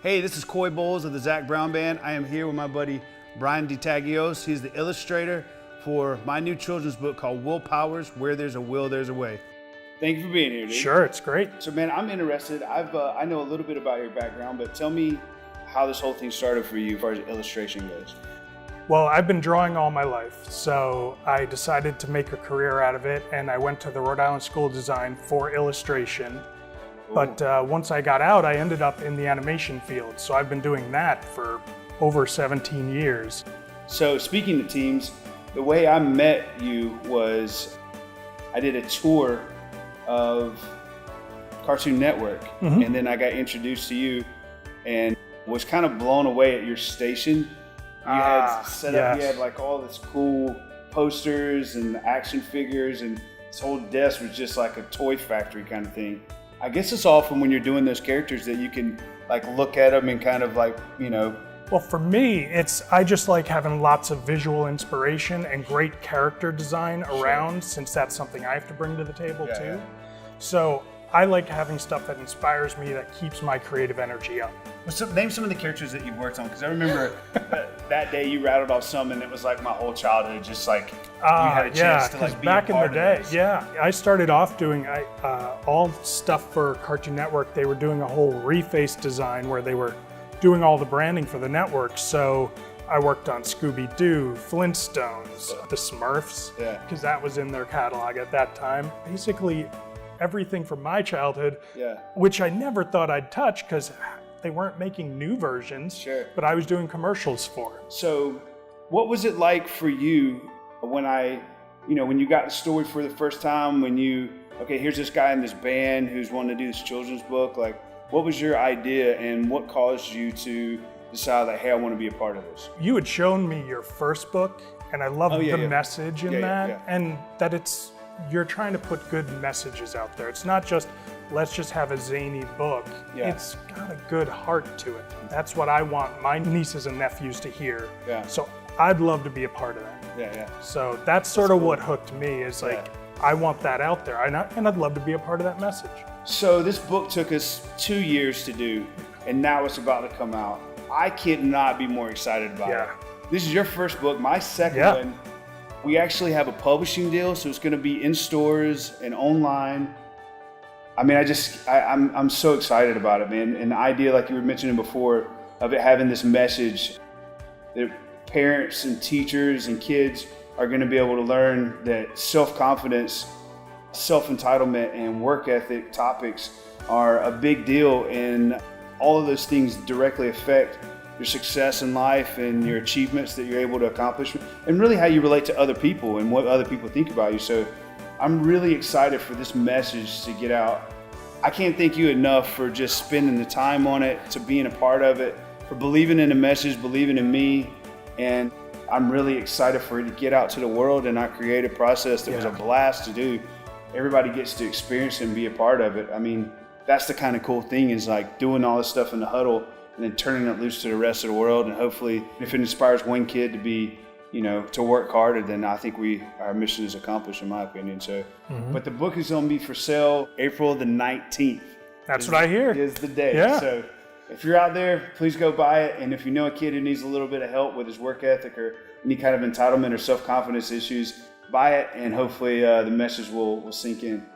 Hey, this is Coy Bowles of the Zach Brown Band. I am here with my buddy Brian DeTagios. He's the illustrator for my new children's book called Will Powers, Where There's a Will, There's a Way. Thank you for being here, dude. Sure, it's great. So, man, I'm interested. I know a little bit about your background, but tell me how this whole thing started for you as far as illustration goes. Well, I've been drawing all my life, so I decided to make a career out of it, and I went to the Rhode Island School of Design for illustration. But once I got out, I ended up in the animation field, so I've been doing that for over 17 years. So speaking of teams, the way I met you was I did a tour of Cartoon Network, and then I got introduced to you and was kind of blown away at your station. You had set up, you had like all this cool posters and action figures, and this whole desk was just like a toy factory kind of thing. I guess it's all from when you're doing those characters that you can like look at them and kind of like, you know. Well, for me, I just like having lots of visual inspiration and great character design around, since that's something I have to bring to the table too. So I like having stuff that inspires me, that keeps my creative energy up. So name some of the characters that you've worked on, because I remember that day you rattled off some, and it was like my whole childhood, just like you had a chance to like be back a part in the day, of this. I started off doing all stuff for Cartoon Network. They were doing a whole reface design where they were doing all the branding for the network. So I worked on Scooby-Doo, Flintstones, the Smurfs, because that was in their catalog at that time. Basically everything from my childhood, which I never thought I'd touch because they weren't making new versions, but I was doing commercials for. So what was it like for you when when you got the story for the first time, when here's this guy in this band who's wanting to do this children's book, like what was your idea and what caused you to decide like, hey, I want to be a part of this? You had shown me your first book, and I loved the message in that, and that you're trying to put good messages out there. It's not just, let's just have a zany book. It's got a good heart to it. That's what I want my nieces and nephews to hear. So I'd love to be a part of that. So that's sort of what hooked me, is like, I want that out there, and I'd love to be a part of that message. So this book took us 2 years to do, and now it's about to come out. I cannot be more excited about it. This is your first book, my second one. We actually have a publishing deal, so it's going to be in stores and online. I mean, I'm so excited about it, man. And the idea, like you were mentioning before, of it having this message that parents and teachers and kids are going to be able to learn that self-confidence, self-entitlement, and work ethic topics are a big deal, and all of those things directly affect your success in life and your achievements that you're able to accomplish, and really how you relate to other people and what other people think about you. So I'm really excited for this message to get out. I can't thank you enough for just spending the time on it, to being a part of it, for believing in the message, believing in me. And I'm really excited for it to get out to the world in our creative process. That was a blast to do. Everybody gets to experience and be a part of it. I mean, that's the kind of cool thing, is like doing all this stuff in the huddle and then turning it loose to the rest of the world. And hopefully, if it inspires one kid to be, to work harder, then I think our mission is accomplished, in my opinion. So, but the book is going to be for sale April the 19th. That's what I hear. Is the day. So if you're out there, please go buy it. And if you know a kid who needs a little bit of help with his work ethic or any kind of entitlement or self-confidence issues, buy it, and hopefully the message will sink in.